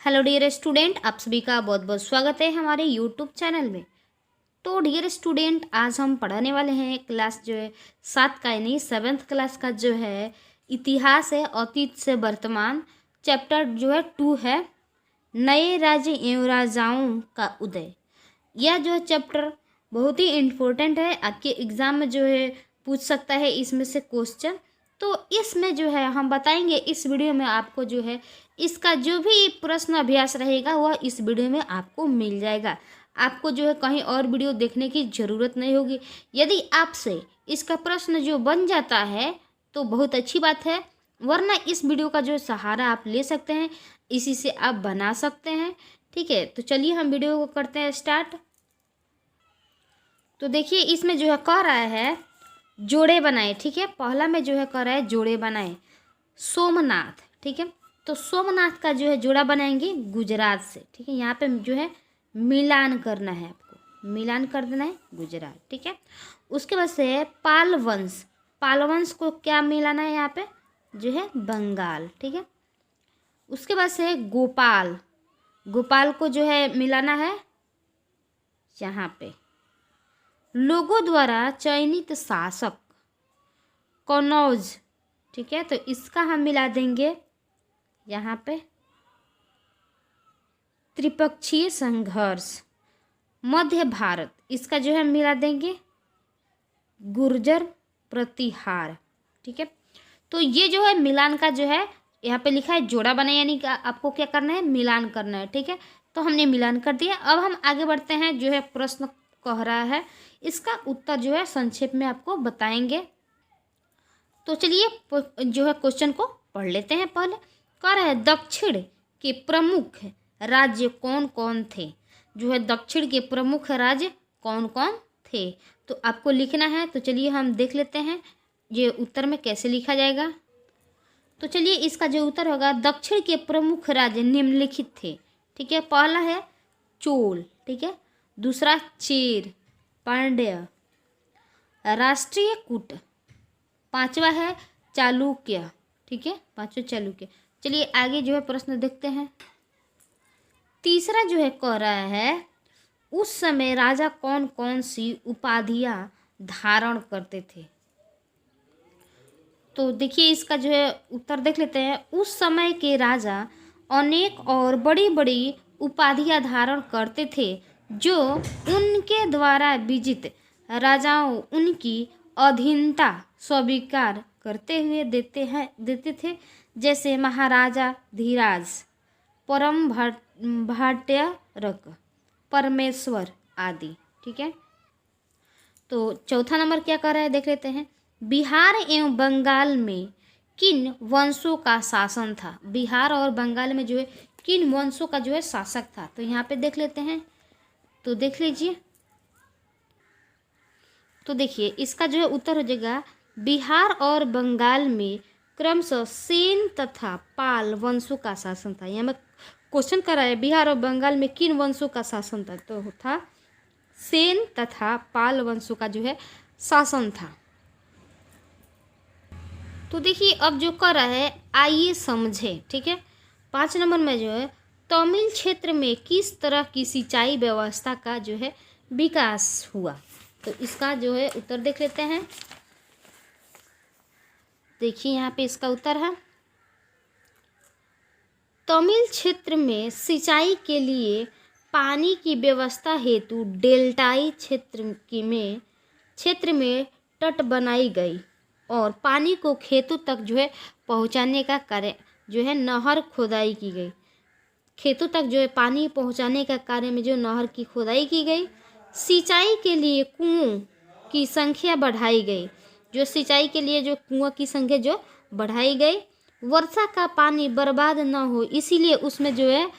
Hello dear student, आप सभी का बहुत बहुत स्वागत है हमारे यूट्यूब चैनल में। तो डियर स्टूडेंट, आज हम पढ़ाने वाले हैं क्लास जो है 7 का यानी 7th क्लास का जो है इतिहास है, अतीत से वर्तमान। चैप्टर जो है 2 है, नए राज्य एवं राजाओं का उदय। यह जो है चैप्टर बहुत ही इम्पोर्टेंट है, आपके एग्ज़ाम में जो है पूछ सकता है इसमें से क्वेश्चन। तो इसमें जो है हम बताएंगे, इस वीडियो में आपको जो है इसका जो भी प्रश्न अभ्यास रहेगा वह इस वीडियो में आपको मिल जाएगा। आपको जो है कहीं और वीडियो देखने की ज़रूरत नहीं होगी। यदि आपसे इसका प्रश्न जो बन जाता है तो बहुत अच्छी बात है, वरना इस वीडियो का जो सहारा आप ले सकते हैं, इसी से आप बना सकते हैं। ठीक है, तो चलिए हम वीडियो को करते हैं स्टार्ट। तो देखिए इसमें जो है कह रहा है जोड़े बनाए। ठीक है, पहला में जो है कह रहा है जोड़े बनाए सोमनाथ। ठीक है, तो सोमनाथ का जो है जोड़ा बनाएंगे गुजरात से। ठीक है, यहाँ पे जो है मिलान करना है, आपको मिलान कर देना है गुजरात। ठीक है, उसके बाद से पाल वंश, पाल वंश को क्या मिलाना है यहाँ पे जो है बंगाल। ठीक है, उसके बाद से गोपाल, गोपाल को जो है मिलाना है यहाँ पे लोगों द्वारा चयनित शासक कनौज। ठीक है, तो इसका हम मिला देंगे यहाँ पे त्रिपक्षीय संघर्ष मध्य भारत, इसका जो है मिला देंगे गुर्जर प्रतिहार। ठीक है, तो ये जो है मिलान का जो है यहाँ पे लिखा है जोड़ा बना, यानी कि आपको क्या करना है मिलान करना है। ठीक है, तो हमने मिलान कर दिया। अब हम आगे बढ़ते हैं, जो है प्रश्न कह रहा है इसका उत्तर जो है संक्षेप में आपको बताएंगे। तो चलिए जो है क्वेश्चन को पढ़ लेते हैं। पहले कह रहा है दक्षिण के प्रमुख राज्य कौन कौन थे। जो है दक्षिण के प्रमुख राज्य कौन कौन थे, तो आपको लिखना है। तो चलिए हम देख लेते हैं ये उत्तर में कैसे लिखा जाएगा। तो चलिए इसका जो उत्तर होगा, दक्षिण के प्रमुख राज्य निम्नलिखित थे। ठीक है, पहला है चोल, ठीक है, दूसरा चेर, पांड्य, राष्ट्रीय कूट, पांचवा है चालुक्य। ठीक है, पांचवा चालुक्य। चलिए आगे जो है प्रश्न देखते हैं। तीसरा जो है कह रहा है उस समय राजा कौन कौन सी उपाधियां धारण करते थे। तो देखिए इसका जो है उत्तर देख लेते हैं। उस समय के राजा अनेक और बड़ी बड़ी उपाधियां धारण करते थे, जो उनके द्वारा विजित राजाओं उनकी अधीनता स्वीकार करते हुए देते थे, जैसे महाराजा धीराज, परम भाट्यरक, परमेश्वर आदि। ठीक है, तो चौथा नंबर क्या कर रहा है देख लेते हैं। बिहार एवं बंगाल में किन वंशों का शासन था। बिहार और बंगाल में जो है किन वंशों का जो है शासक था, तो यहाँ पे देख लेते हैं। तो देख लीजिए, तो देखिए इसका जो है उत्तर हो जाएगा बिहार और बंगाल में क्रमशः सेन तथा पाल वंशों का शासन था। यहाँ में क्वेश्चन कर रहा है बिहार और बंगाल में किन वंशों का शासन था, तो था सेन तथा पाल वंशों का जो है शासन था। तो देखिए अब जो कर रहा है आइए समझे। ठीक है, 5 नंबर में जो है तमिल क्षेत्र में किस तरह की सिंचाई व्यवस्था का जो है विकास हुआ, तो इसका जो है उत्तर देख लेते हैं। देखिए यहाँ पे इसका उत्तर है तमिल क्षेत्र में सिंचाई के लिए पानी की व्यवस्था हेतु डेल्टाई क्षेत्र में तट बनाई गई और पानी को खेतों तक जो है पहुंचाने का कार्य जो है नहर खोदाई की गई। खेतों तक जो है पानी पहुंचाने का कार्य में जो नहर की खोदाई की गई। सिंचाई के लिए कुओं की संख्या बढ़ाई गई, जो सिंचाई के लिए जो कुआं की संख्या जो बढ़ाई गई। वर्षा का पानी बर्बाद न हो, इसीलिए उसमें जो है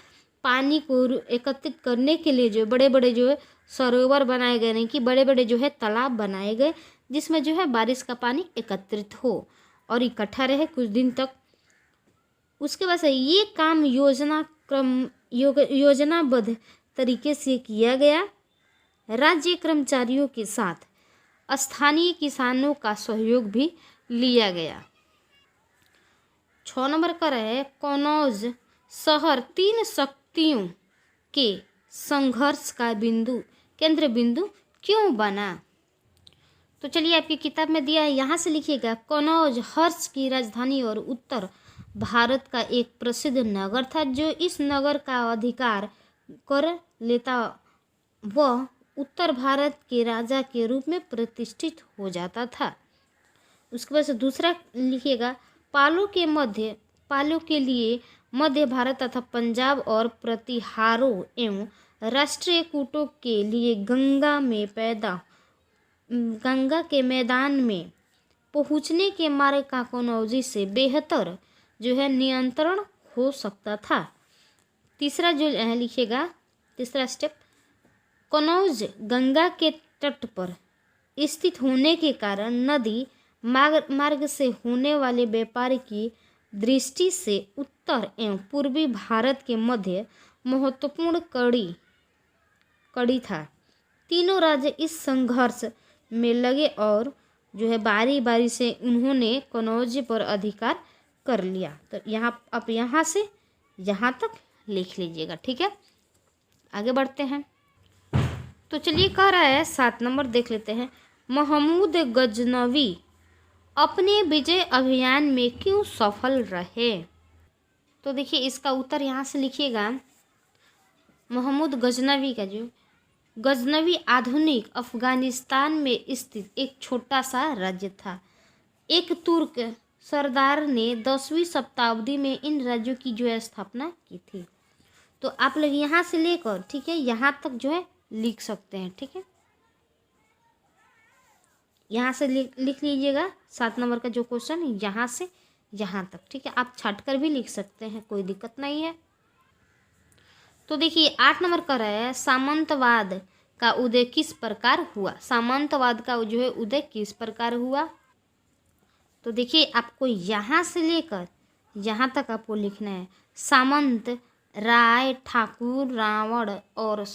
पानी को एकत्रित करने के लिए जो बड़े बड़े जो है सरोवर बनाए गए, नहीं कि बड़े बड़े जो है तालाब बनाए गए, जिसमें जो है बारिश का पानी एकत्रित हो और इकट्ठा रहे कुछ दिन तक। उसके बाद से ये काम योजनाबद्ध तरीके से किया गया। राज्य कर्मचारियों के साथ स्थानीय किसानों का सहयोग भी लिया गया। 6 नंबर का है कनौज शहर तीन शक्तियों के संघर्ष का केंद्र बिंदु क्यों बना? तो चलिए आपकी किताब में दिया है, यहाँ से लिखिएगा। कनौज हर्ष की राजधानी और उत्तर भारत का एक प्रसिद्ध नगर था। जो इस नगर का अधिकार कर लेता वह उत्तर भारत के राजा के रूप में प्रतिष्ठित हो जाता था। उसके बाद से दूसरा लिखिएगा। पालों के लिए मध्य भारत तथा पंजाब और प्रतिहारों एवं राष्ट्रीय कूटों के लिए गंगा के मैदान में पहुंचने के मार्ग का कनौजी से बेहतर जो है नियंत्रण हो सकता था। तीसरा जो लिखिएगा, तीसरा स्टेप, कनौज गंगा के तट पर स्थित होने के कारण नदी मार्ग से होने वाले व्यापार की दृष्टि से उत्तर एवं पूर्वी भारत के मध्य महत्वपूर्ण कड़ी था। तीनों राज्य इस संघर्ष में लगे और जो है बारी बारी से उन्होंने कनौज पर अधिकार कर लिया। तो यहाँ से यहाँ तक लिख लीजिएगा, ठीक है। आगे बढ़ते हैं। तो चलिए कह रहा है 7 नंबर देख लेते हैं। महमूद गजनवी अपने विजय अभियान में क्यों सफल रहे? तो देखिए इसका उत्तर यहाँ से लिखिएगा। महमूद गजनवी का जो गजनवी आधुनिक अफगानिस्तान में स्थित एक छोटा सा राज्य था। एक तुर्क सरदार ने 10वीं शताब्दी में इन राज्यों की जो है स्थापना की थी। तो आप लोग यहाँ से लेकर, ठीक है, यहाँ तक जो है लिख सकते हैं, ठीक है। यहाँ से लिख लीजिएगा 7 नंबर का जो क्वेश्चन यहाँ से यहाँ तक, ठीक है। आप छाट कर भी लिख सकते हैं, कोई दिक्कत नहीं है। तो देखिए 8 नंबर का है सामंतवाद का उदय किस प्रकार हुआ? सामंतवाद का जो है उदय किस प्रकार हुआ? तो देखिए आपको यहाँ से लेकर यहाँ तक आपको लिखना है। सामंत, राय, ठाकुर, रावण और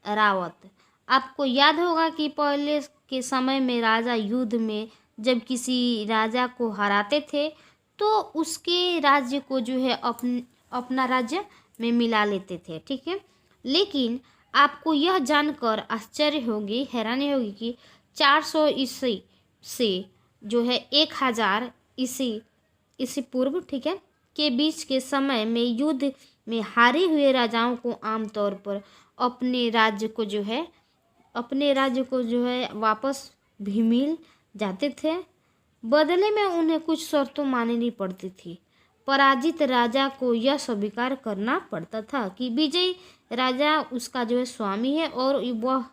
रावत। आपको याद होगा कि पहले के समय में राजा युद्ध में जब किसी राजा को हराते थे तो उसके राज्य को जो है अपना राज्य में मिला लेते थे, ठीक है। लेकिन आपको यह जानकर आश्चर्य होगी, हैरानी होगी कि 400 ईस्वी से जो है 1000 ईस्वी पूर्व, ठीक है, के बीच के समय में युद्ध में हारे हुए राजाओं को आमतौर पर अपने राज्य को जो है वापस भी मिल जाते थे। बदले में उन्हें कुछ शर्तों माननी पड़ती थी। पराजित राजा को यह स्वीकार करना पड़ता था कि विजयी राजा उसका जो है स्वामी है और वह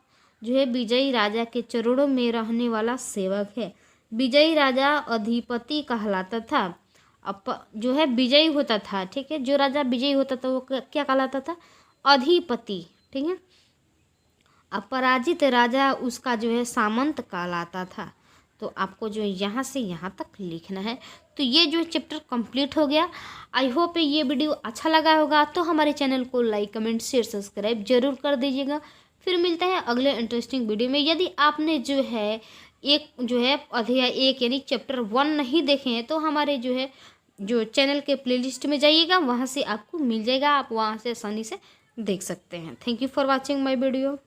जो है विजयी राजा के चरणों में रहने वाला सेवक है। विजयी राजा अधिपति कहलाता था। अब जो है विजयी होता था, ठीक है, जो राजा विजयी होता था वो क्या कहलाता था? अधिपति, ठीक है। अपराजित राजा उसका जो है सामंत कहलाता था। तो आपको जो है यहाँ से यहाँ तक लिखना है। तो ये जो चैप्टर कंप्लीट हो गया। आई होप ये वीडियो अच्छा लगा होगा, तो हमारे चैनल को लाइक, कमेंट, शेयर, सब्सक्राइब जरूर कर दीजिएगा। फिर मिलते हैं अगले इंटरेस्टिंग वीडियो में। यदि आपने जो है अध्याय 1 यानी चैप्टर 1 नहीं देखे हैं तो हमारे जो चैनल के प्लेलिस्ट में जाइएगा, वहाँ से आपको मिल जाएगा, आप वहाँ से आसानी से देख सकते हैं। Thank you for watching my video.